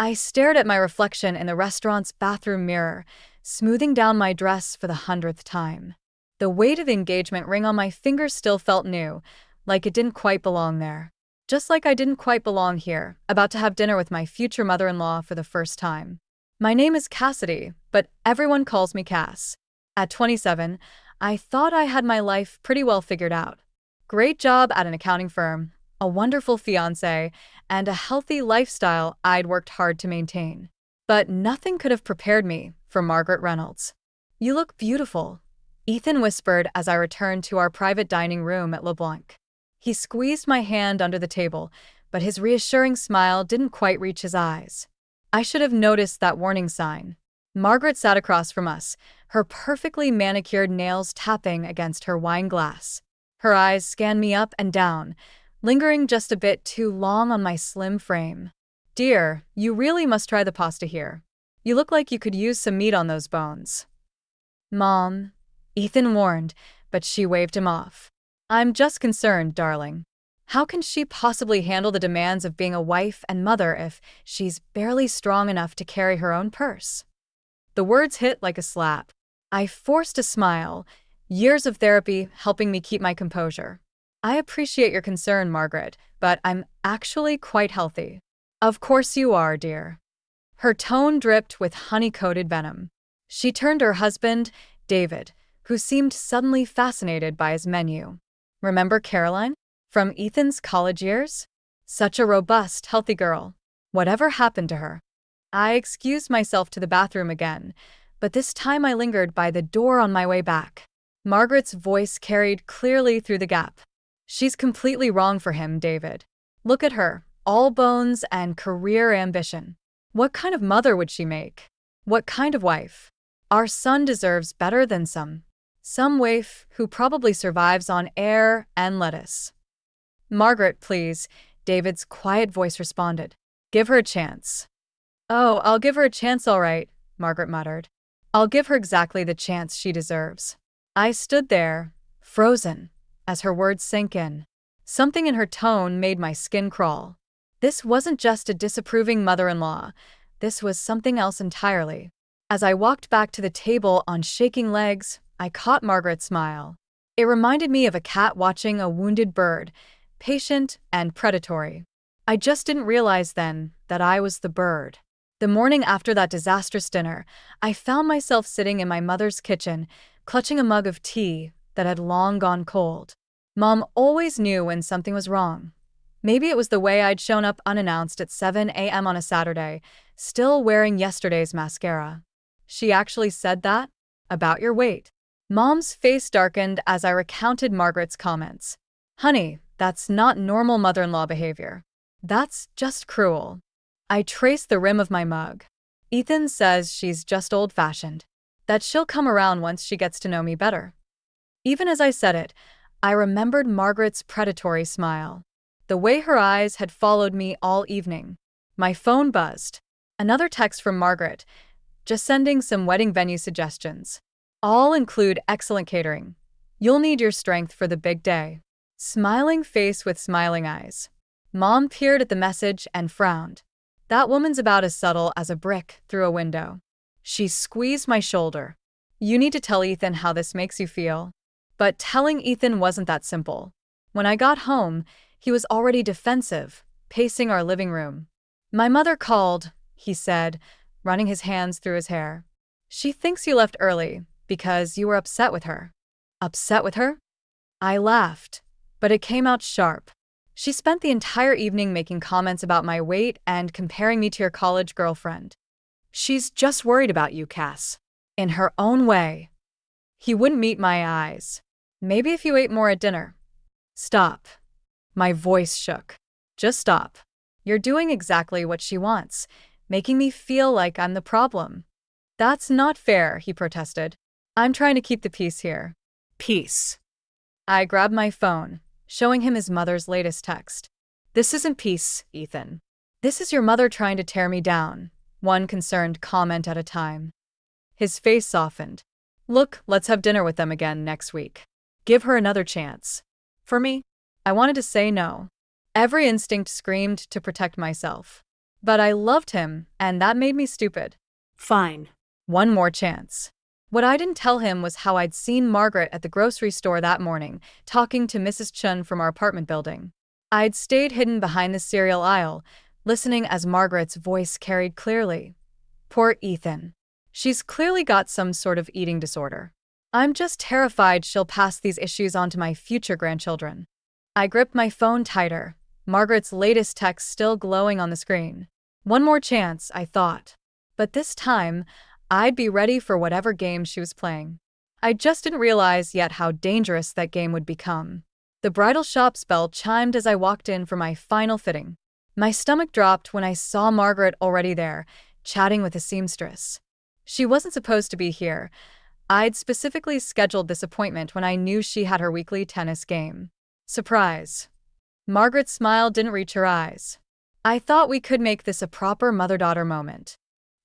I stared at my reflection in the restaurant's bathroom mirror, smoothing down my dress for the 100th time. The weight of the engagement ring on my finger still felt new, like it didn't quite belong there. Just like I didn't quite belong here, about to have dinner with my future mother-in-law for the first time. My name is Cassidy, but everyone calls me Cass. At 27, I thought I had my life pretty well figured out. Great job at an accounting firm, a wonderful fiancé, and a healthy lifestyle I'd worked hard to maintain. But nothing could have prepared me for Margaret Reynolds. "You look beautiful," Ethan whispered as I returned to our private dining room at LeBlanc. He squeezed my hand under the table, but his reassuring smile didn't quite reach his eyes. I should have noticed that warning sign. Margaret sat across from us, her perfectly manicured nails tapping against her wine glass. Her eyes scanned me up and down, lingering just a bit too long on my slim frame. "Dear, you really must try the pasta here. You look like you could use some meat on those bones." "Mom," Ethan warned, but she waved him off. "I'm just concerned, darling. How can she possibly handle the demands of being a wife and mother if she's barely strong enough to carry her own purse?" The words hit like a slap. I forced a smile, years of therapy helping me keep my composure. "I appreciate your concern, Margaret, but I'm actually quite healthy." "Of course you are, dear." Her tone dripped with honey-coated venom. She turned to her husband, David, who seemed suddenly fascinated by his menu. "Remember Caroline? From Ethan's college years? Such a robust, healthy girl. Whatever happened to her?" I excused myself to the bathroom again, but this time I lingered by the door on my way back. Margaret's voice carried clearly through the gap. "She's completely wrong for him, David. Look at her, all bones and career ambition. What kind of mother would she make? What kind of wife? Our son deserves better than some waif who probably survives on air and lettuce." "Margaret, please," David's quiet voice responded. "Give her a chance." "Oh, I'll give her a chance all right," Margaret muttered. "I'll give her exactly the chance she deserves." I stood there, frozen, as her words sank in. Something in her tone made my skin crawl. This wasn't just a disapproving mother-in-law. This was something else entirely. As I walked back to the table on shaking legs, I caught Margaret's smile. It reminded me of a cat watching a wounded bird, patient and predatory. I just didn't realize then that I was the bird. The morning after that disastrous dinner, I found myself sitting in my mother's kitchen, clutching a mug of tea that had long gone cold. Mom always knew when something was wrong. Maybe it was the way I'd shown up unannounced at 7 a.m. on a Saturday, still wearing yesterday's mascara. "She actually said that? About your weight?" Mom's face darkened as I recounted Margaret's comments. "Honey, that's not normal mother-in-law behavior. That's just cruel." I traced the rim of my mug. "Ethan says she's just old-fashioned. That she'll come around once she gets to know me better." Even as I said it, I remembered Margaret's predatory smile. The way her eyes had followed me all evening. My phone buzzed. Another text from Margaret, just sending some wedding venue suggestions. "All include excellent catering. You'll need your strength for the big day." Smiling face with smiling eyes. Mom peered at the message and frowned. That woman's about as subtle as a brick through a window. She squeezed my shoulder. "You need to tell Ethan how this makes you feel." But telling Ethan wasn't that simple. When I got home, he was already defensive, pacing our living room. "My mother called," he said, running his hands through his hair. "She thinks you left early because you were upset with her." "Upset with her?" I laughed, but it came out sharp. "She spent the entire evening making comments about my weight and comparing me to your college girlfriend." "She's just worried about you, Cass. In her own way." He wouldn't meet my eyes. "Maybe if you ate more at dinner." "Stop." My voice shook. "Just stop. You're doing exactly what she wants, making me feel like I'm the problem." "That's not fair," he protested. "I'm trying to keep the peace here." "Peace." I grabbed my phone, showing him his mother's latest text. "This isn't peace, Ethan. This is your mother trying to tear me down, one concerned comment at a time." His face softened. "Look, let's have dinner with them again next week. Give her another chance." For me, I wanted to say no. Every instinct screamed to protect myself. But I loved him, and that made me stupid. Fine. One more chance. What I didn't tell him was how I'd seen Margaret at the grocery store that morning, talking to Mrs. Chun from our apartment building. I'd stayed hidden behind the cereal aisle, listening as Margaret's voice carried clearly. Poor Ethan. She's clearly got some sort of eating disorder. I'm just terrified she'll pass these issues on to my future grandchildren. I gripped my phone tighter, Margaret's latest text still glowing on the screen. One more chance, I thought. But this time, I'd be ready for whatever game she was playing. I just didn't realize yet how dangerous that game would become. The bridal shop's bell chimed as I walked in for my final fitting. My stomach dropped when I saw Margaret already there, chatting with a seamstress. She wasn't supposed to be here. I'd specifically scheduled this appointment when I knew she had her weekly tennis game. Surprise. Margaret's smile didn't reach her eyes. I thought we could make this a proper mother-daughter moment.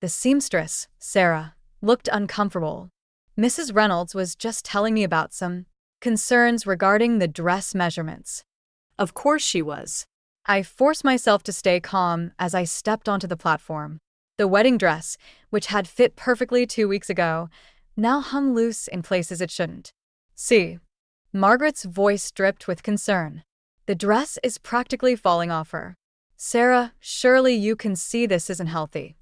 The seamstress, Sarah, looked uncomfortable. Mrs. Reynolds was just telling me about some concerns regarding the dress measurements. Of course she was. I forced myself to stay calm as I stepped onto the platform. The wedding dress, which had fit perfectly 2 weeks ago, now hung loose in places it shouldn't. See. Margaret's voice dripped with concern. The dress is practically falling off her. Sarah, surely you can see this isn't healthy.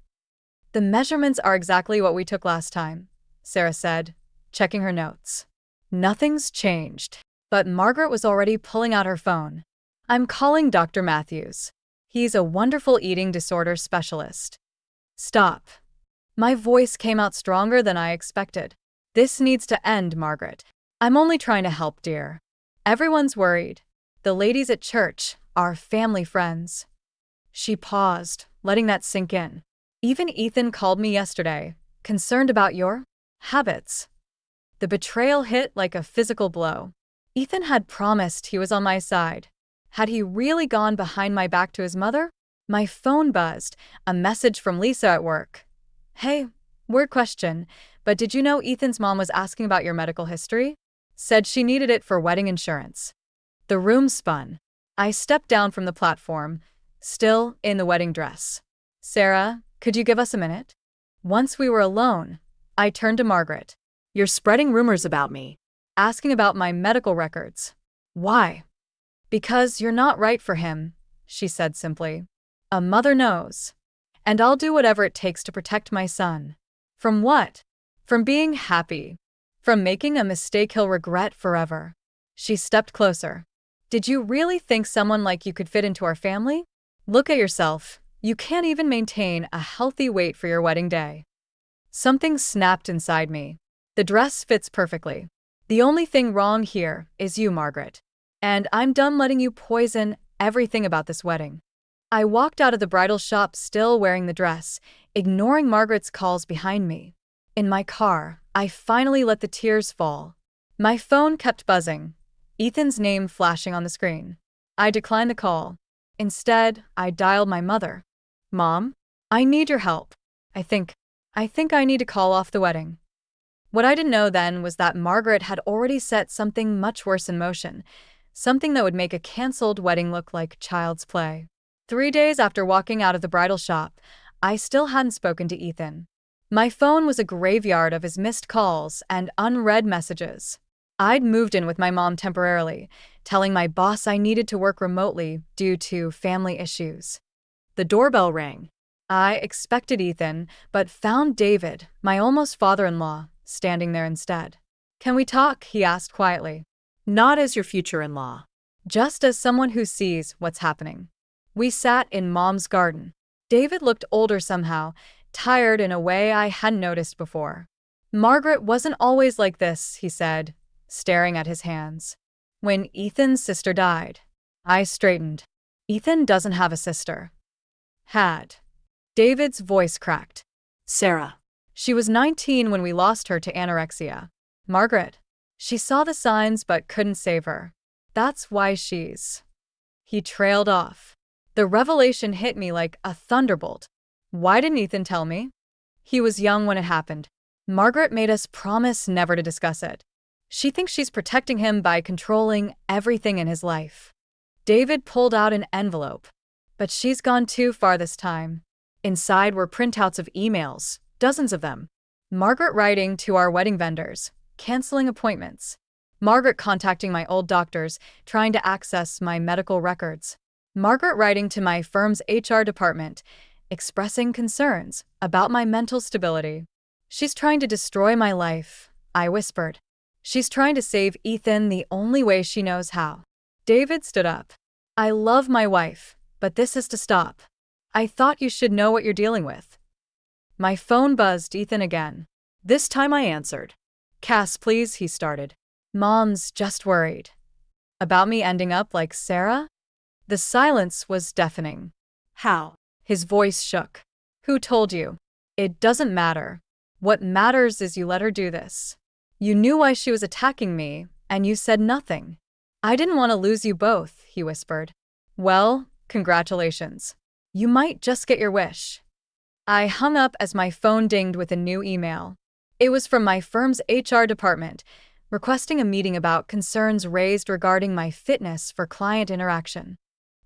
The measurements are exactly what we took last time, Sarah said, checking her notes. Nothing's changed. But Margaret was already pulling out her phone. I'm calling Dr. Matthews. He's a wonderful eating disorder specialist. Stop. My voice came out stronger than I expected. This needs to end, Margaret. I'm only trying to help, dear. Everyone's worried. The ladies at church, our family friends. She paused, letting that sink in. Even Ethan called me yesterday, concerned about your habits. The betrayal hit like a physical blow. Ethan had promised he was on my side. Had he really gone behind my back to his mother? My phone buzzed, a message from Lisa at work. Hey, weird question, but did you know Ethan's mom was asking about your medical history? Said she needed it for wedding insurance. The room spun. I stepped down from the platform, still in the wedding dress. Sarah, could you give us a minute? Once we were alone, I turned to Margaret. You're spreading rumors about me. Asking about my medical records. Why? Because you're not right for him, she said simply. A mother knows. And I'll do whatever it takes to protect my son. From what? From being happy. From making a mistake he'll regret forever. She stepped closer. Did you really think someone like you could fit into our family? Look at yourself. You can't even maintain a healthy weight for your wedding day. Something snapped inside me. The dress fits perfectly. The only thing wrong here is you, Margaret. And I'm done letting you poison everything about this wedding. I walked out of the bridal shop still wearing the dress, ignoring Margaret's calls behind me. In my car, I finally let the tears fall. My phone kept buzzing, Ethan's name flashing on the screen. I declined the call. Instead, I dialed my mother. Mom, I need your help. I think I need to call off the wedding. What I didn't know then was that Margaret had already set something much worse in motion, something that would make a canceled wedding look like child's play. 3 days after walking out of the bridal shop, I still hadn't spoken to Ethan. My phone was a graveyard of his missed calls and unread messages. I'd moved in with my mom temporarily, telling my boss I needed to work remotely due to family issues. The doorbell rang. I expected Ethan, but found David, my almost father-in-law, standing there instead. Can we talk? He asked quietly. Not as your future-in-law. Just as someone who sees what's happening. We sat in Mom's garden. David looked older somehow, tired in a way I hadn't noticed before. Margaret wasn't always like this, he said, staring at his hands. When Ethan's sister died, I straightened. Ethan doesn't have a sister. Had. David's voice cracked. Sarah. She was 19 when we lost her to anorexia. Margaret. She saw the signs but couldn't save her. That's why she's. He trailed off. The revelation hit me like a thunderbolt. Why didn't Ethan tell me? He was young when it happened. Margaret made us promise never to discuss it. She thinks she's protecting him by controlling everything in his life. David pulled out an envelope. But she's gone too far this time. Inside were printouts of emails, dozens of them. Margaret writing to our wedding vendors, canceling appointments. Margaret contacting my old doctors, trying to access my medical records. Margaret writing to my firm's HR department, expressing concerns about my mental stability. She's trying to destroy my life, I whispered. She's trying to save Ethan the only way she knows how. David stood up. I love my wife, but this has to stop. I thought you should know what you're dealing with. My phone buzzed Ethan again. This time I answered. Cass, please, he started. Mom's just worried. About me ending up like Sarah? The silence was deafening. How? His voice shook. Who told you? It doesn't matter. What matters is you let her do this. You knew why she was attacking me, and you said nothing. I didn't want to lose you both, he whispered. Well, congratulations. You might just get your wish. I hung up as my phone dinged with a new email. It was from my firm's HR department, requesting a meeting about concerns raised regarding my fitness for client interaction.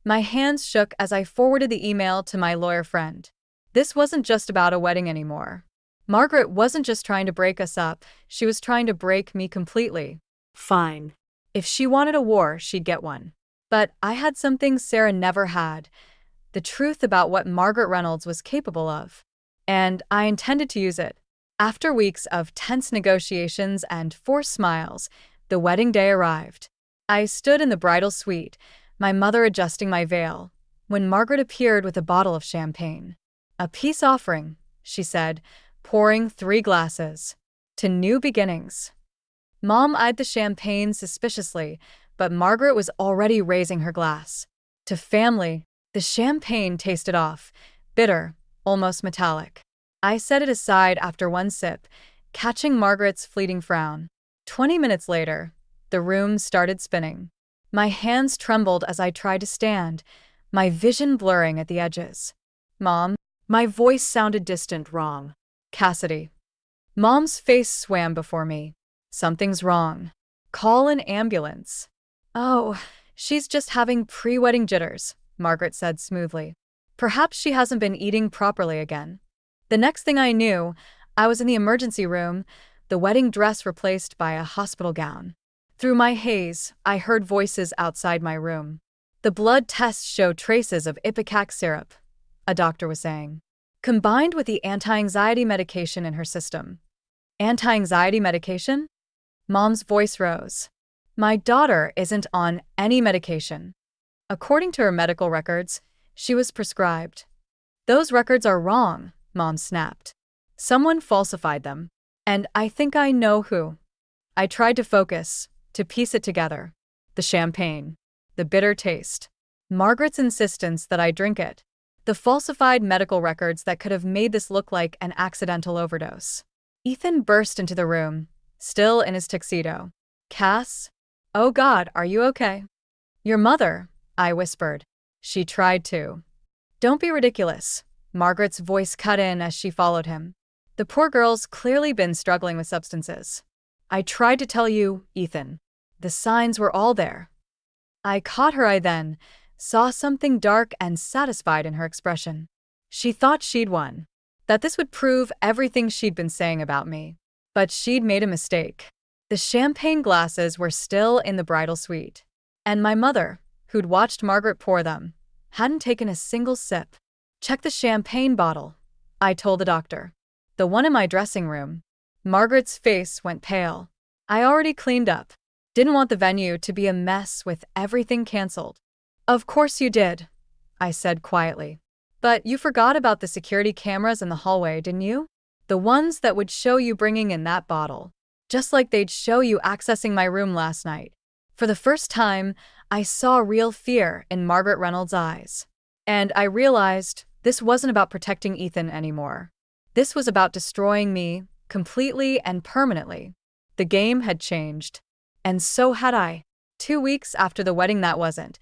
My hands shook as I forwarded the email to my lawyer friend. This wasn't just about a wedding anymore. Margaret wasn't just trying to break us up, she was trying to break me completely. Fine. If she wanted a war, she'd get one. But I had something Sarah never had. The truth about what Margaret Reynolds was capable of. And I intended to use it. After weeks of tense negotiations and forced smiles, the wedding day arrived. I stood in the bridal suite, my mother adjusting my veil, when Margaret appeared with a bottle of champagne. A peace offering, she said, pouring 3 glasses. To new beginnings. Mom eyed the champagne suspiciously, but Margaret was already raising her glass. To family, the champagne tasted off, bitter, almost metallic. I set it aside after one sip, catching Margaret's fleeting frown. 20 minutes later, the room started spinning. My hands trembled as I tried to stand, my vision blurring at the edges. Mom, My voice sounded distant, wrong. Cassidy. Mom's face swam before me. Something's wrong. Call an ambulance. Oh, she's just having pre-wedding jitters, Margaret said smoothly. Perhaps she hasn't been eating properly again. The next thing I knew, I was in the emergency room, the wedding dress replaced by a hospital gown. Through my haze, I heard voices outside my room. The blood tests showed traces of Ipecac syrup, a doctor was saying, combined with the anti-anxiety medication in her system. Anti-anxiety medication? Mom's voice rose. My daughter isn't on any medication. According to her medical records, she was prescribed. Those records are wrong, Mom snapped. Someone falsified them. And I think I know who. I tried to focus, to piece it together. The champagne. The bitter taste. Margaret's insistence that I drink it. The falsified medical records that could have made this look like an accidental overdose. Ethan burst into the room, still in his tuxedo. Cass? Oh God, are you okay? Your mother, I whispered. She tried to. Don't be ridiculous. Margaret's voice cut in as she followed him. The poor girl's clearly been struggling with substances. I tried to tell you, Ethan. The signs were all there. I caught her eye then, saw something dark and satisfied in her expression. She thought she'd won. That this would prove everything she'd been saying about me. But she'd made a mistake. The champagne glasses were still in the bridal suite. And my mother, who'd watched Margaret pour them, hadn't taken a single sip. Check the champagne bottle, I told the doctor. The one in my dressing room. Margaret's face went pale. I already cleaned up. Didn't want the venue to be a mess with everything canceled. Of course you did, I said quietly. But you forgot about the security cameras in the hallway, didn't you? The ones that would show you bringing in that bottle. Just like they'd show you accessing my room last night. For the first time, I saw real fear in Margaret Reynolds' eyes. And I realized this wasn't about protecting Ethan anymore. This was about destroying me, completely and permanently. The game had changed. And so had I. 2 weeks after the wedding that wasn't,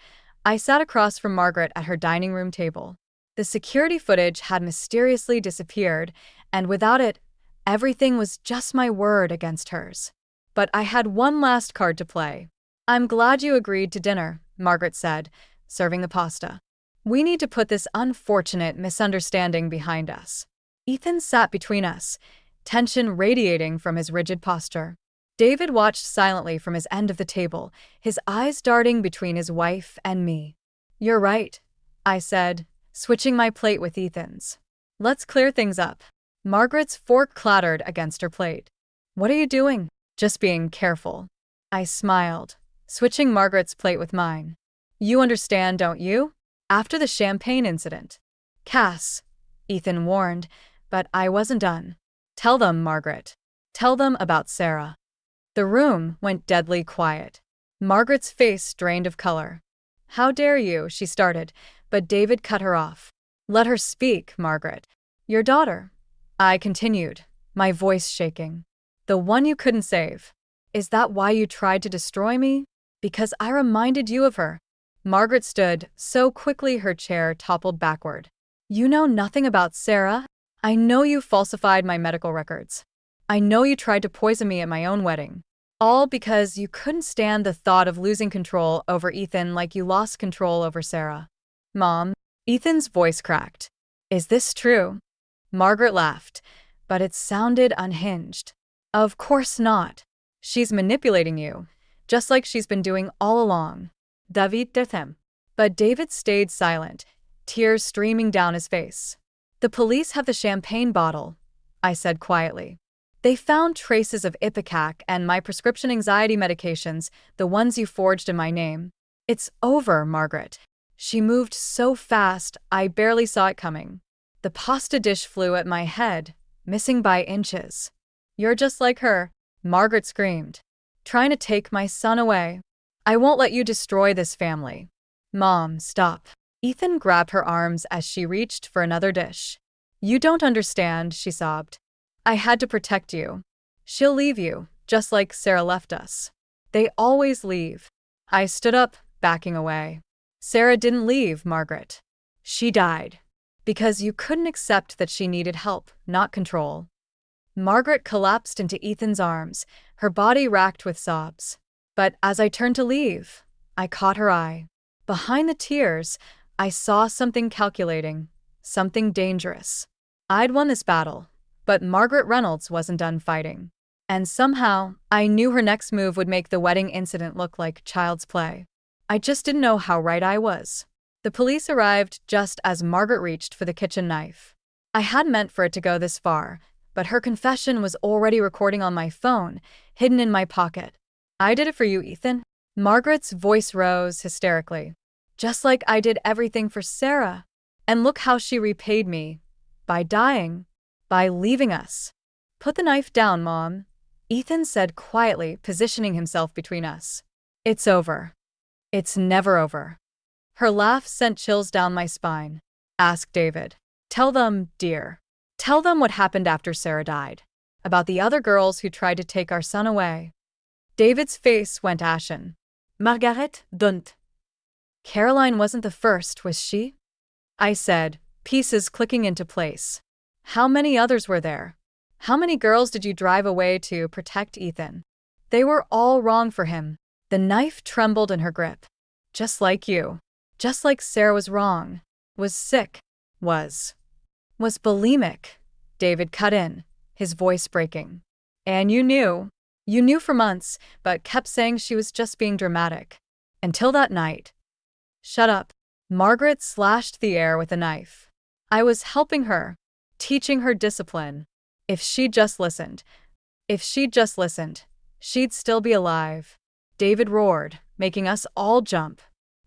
I sat across from Margaret at her dining room table. The security footage had mysteriously disappeared, and without it, everything was just my word against hers. But I had one last card to play. I'm glad you agreed to dinner, Margaret said, serving the pasta. We need to put this unfortunate misunderstanding behind us. Ethan sat between us, tension radiating from his rigid posture. David watched silently from his end of the table, his eyes darting between his wife and me. "You're right," I said, switching my plate with Ethan's. "Let's clear things up." Margaret's fork clattered against her plate. "What are you doing?" "Just being careful." I smiled, switching Margaret's plate with mine. "You understand, don't you? After the champagne incident." "Cass," Ethan warned, but I wasn't done. "Tell them, Margaret. Tell them about Sarah." The room went deadly quiet. Margaret's face drained of color. "How dare you?" she started, but David cut her off. "Let her speak, Margaret. Your daughter," I continued, my voice shaking. "The one you couldn't save. Is that why you tried to destroy me? Because I reminded you of her." Margaret stood so quickly her chair toppled backward. "You know nothing about Sarah. I know you falsified my medical records. I know you tried to poison me at my own wedding. All because you couldn't stand the thought of losing control over Ethan like you lost control over Sarah." "Mom," Ethan's voice cracked. "Is this true?" Margaret laughed, but it sounded unhinged. "Of course not. She's manipulating you, just like she's been doing all along." David did him. But David stayed silent, tears streaming down his face. "The police have the champagne bottle," I said quietly. "They found traces of Ipecac and my prescription anxiety medications, the ones you forged in my name." "It's over, Margaret." She moved so fast, I barely saw it coming. The pasta dish flew at my head, missing by inches. "You're just like her," Margaret screamed. "Trying to take my son away. I won't let you destroy this family." "Mom, stop." Ethan grabbed her arms as she reached for another dish. "You don't understand," she sobbed. "I had to protect you. She'll leave you, just like Sarah left us. They always leave." I stood up, backing away. "Sarah didn't leave, Margaret. She died. Because you couldn't accept that she needed help, not control." Margaret collapsed into Ethan's arms, her body racked with sobs. But as I turned to leave, I caught her eye. Behind the tears, I saw something calculating, something dangerous. I'd won this battle, but Margaret Reynolds wasn't done fighting. And somehow, I knew her next move would make the wedding incident look like child's play. I just didn't know how right I was. The police arrived just as Margaret reached for the kitchen knife. I hadn't meant for it to go this far, but her confession was already recording on my phone, hidden in my pocket. "I did it for you, Ethan." Margaret's voice rose hysterically. "Just like I did everything for Sarah. And look how she repaid me. By dying. By leaving us." "Put the knife down, Mom," Ethan said quietly, positioning himself between us. "It's over. It's never over." Her laugh sent chills down my spine. "Ask David. Tell them, dear. Tell them what happened after Sarah died. About the other girls who tried to take our son away." David's face went ashen. "Margaret, don't." "Caroline wasn't the first, was she?" I said, pieces clicking into place. "How many others were there? How many girls did you drive away to protect Ethan? They were all wrong for him." The knife trembled in her grip. "Just like you. Just like Sarah was wrong. Was sick. Was bulimic." David cut in, his voice breaking. "And you knew. You knew for months, but kept saying she was just being dramatic. Until that night." "Shut up." Margaret slashed the air with a knife. "I was helping her, teaching her discipline. If she'd just listened, she'd still be alive." David roared, making us all jump.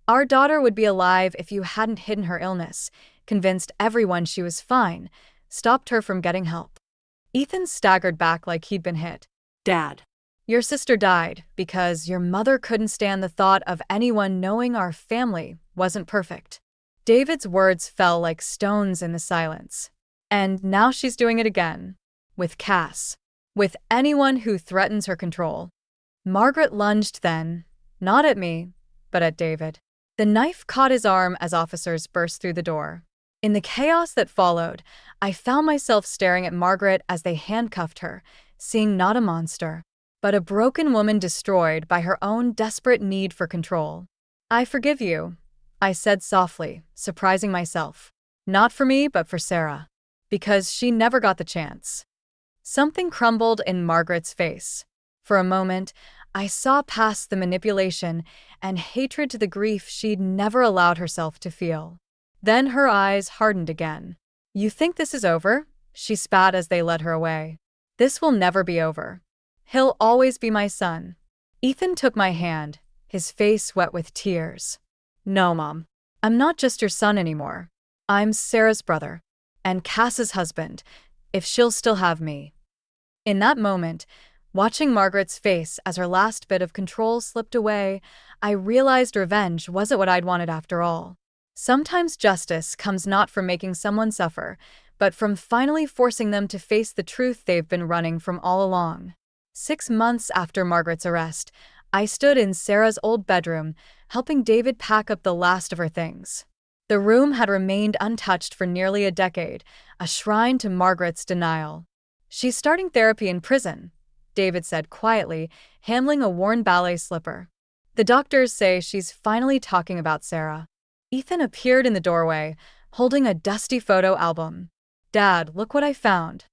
"Our daughter would be alive if you hadn't hidden her illness, convinced everyone she was fine, stopped her from getting help." Ethan staggered back like he'd been hit. "Dad." "Your sister died because your mother couldn't stand the thought of anyone knowing our family wasn't perfect." David's words fell like stones in the silence. "And now she's doing it again. With Cass. With anyone who threatens her control." Margaret lunged then, not at me, but at David. The knife caught his arm as officers burst through the door. In the chaos that followed, I found myself staring at Margaret as they handcuffed her, seeing not a monster, but a broken woman destroyed by her own desperate need for control. "I forgive you," I said softly, surprising myself. Not for me, but for Sarah. Because she never got the chance. Something crumbled in Margaret's face. For a moment, I saw past the manipulation and hatred to the grief she'd never allowed herself to feel. Then her eyes hardened again. You think this is over? She spat as they led her away. This will never be over. He'll always be my son. Ethan took my hand, his face wet with tears. No, Mom. I'm not just your son anymore. I'm Sarah's brother. And Cass's husband, if she'll still have me. In that moment, watching Margaret's face as her last bit of control slipped away, I realized revenge wasn't what I'd wanted after all. Sometimes justice comes not from making someone suffer, but from finally forcing them to face the truth they've been running from all along. 6 months after Margaret's arrest, I stood in Sarah's old bedroom, helping David pack up the last of her things. The room had remained untouched for nearly a decade, a shrine to Margaret's denial. She's starting therapy in prison, David said quietly, handling a worn ballet slipper. The doctors say she's finally talking about Sarah. Ethan appeared in the doorway, holding a dusty photo album. Dad, look what I found.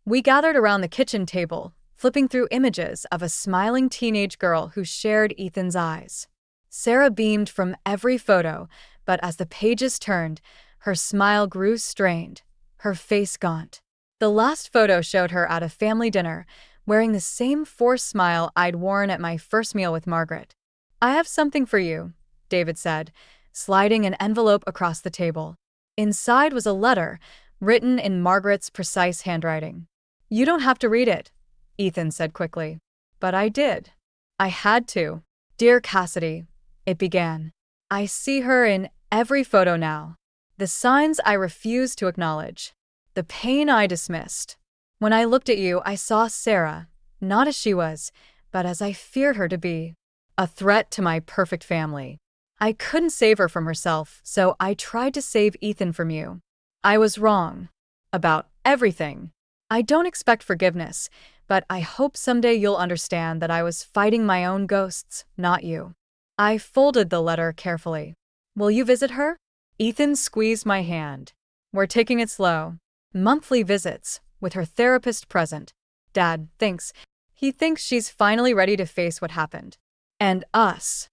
We gathered around the kitchen table, flipping through images of a smiling teenage girl who shared Ethan's eyes. Sarah beamed from every photo, but as the pages turned, her smile grew strained, her face gaunt. The last photo showed her at a family dinner, wearing the same forced smile I'd worn at my first meal with Margaret. I have something for you, David said, sliding an envelope across the table. Inside was a letter, written in Margaret's precise handwriting. You don't have to read it, Ethan said quickly. But I did. I had to. Dear Cassidy, it began. I see her in every photo now. The signs I refused to acknowledge. The pain I dismissed. When I looked at you, I saw Sarah, not as she was, but as I feared her to be. A threat to my perfect family. I couldn't save her from herself, so I tried to save Ethan from you. I was wrong. About everything. I don't expect forgiveness, but I hope someday you'll understand that I was fighting my own ghosts, not you. I folded the letter carefully. Will you visit her? Ethan squeezed my hand. We're taking it slow. Monthly visits, with her therapist present. Dad thinks. He thinks she's finally ready to face what happened. And us.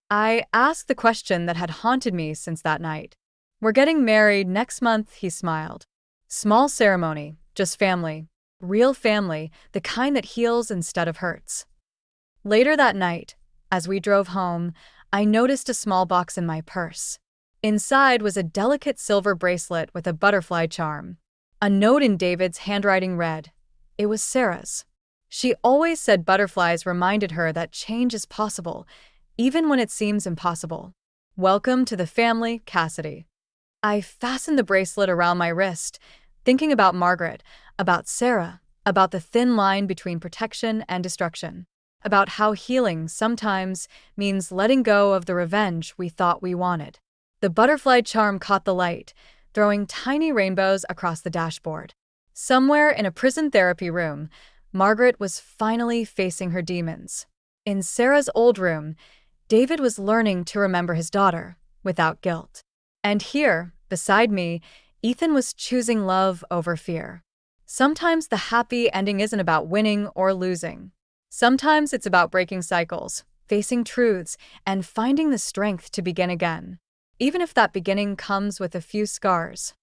I asked the question that had haunted me since that night. We're getting married next month, he smiled. Small ceremony, just family. Real family, the kind that heals instead of hurts. Later that night, as we drove home, I noticed a small box in my purse. Inside was a delicate silver bracelet with a butterfly charm. A note in David's handwriting read, it was Sarah's. She always said butterflies reminded her that change is possible, even when it seems impossible. Welcome to the family, Cassidy. I fastened the bracelet around my wrist, thinking about Margaret, about Sarah, about the thin line between protection and destruction, about how healing sometimes means letting go of the revenge we thought we wanted. The butterfly charm caught the light, throwing tiny rainbows across the dashboard. Somewhere in a prison therapy room, Margaret was finally facing her demons. In Sarah's old room, David was learning to remember his daughter, without guilt. And here, beside me, Ethan was choosing love over fear. Sometimes the happy ending isn't about winning or losing. Sometimes it's about breaking cycles, facing truths, and finding the strength to begin again. Even if that beginning comes with a few scars.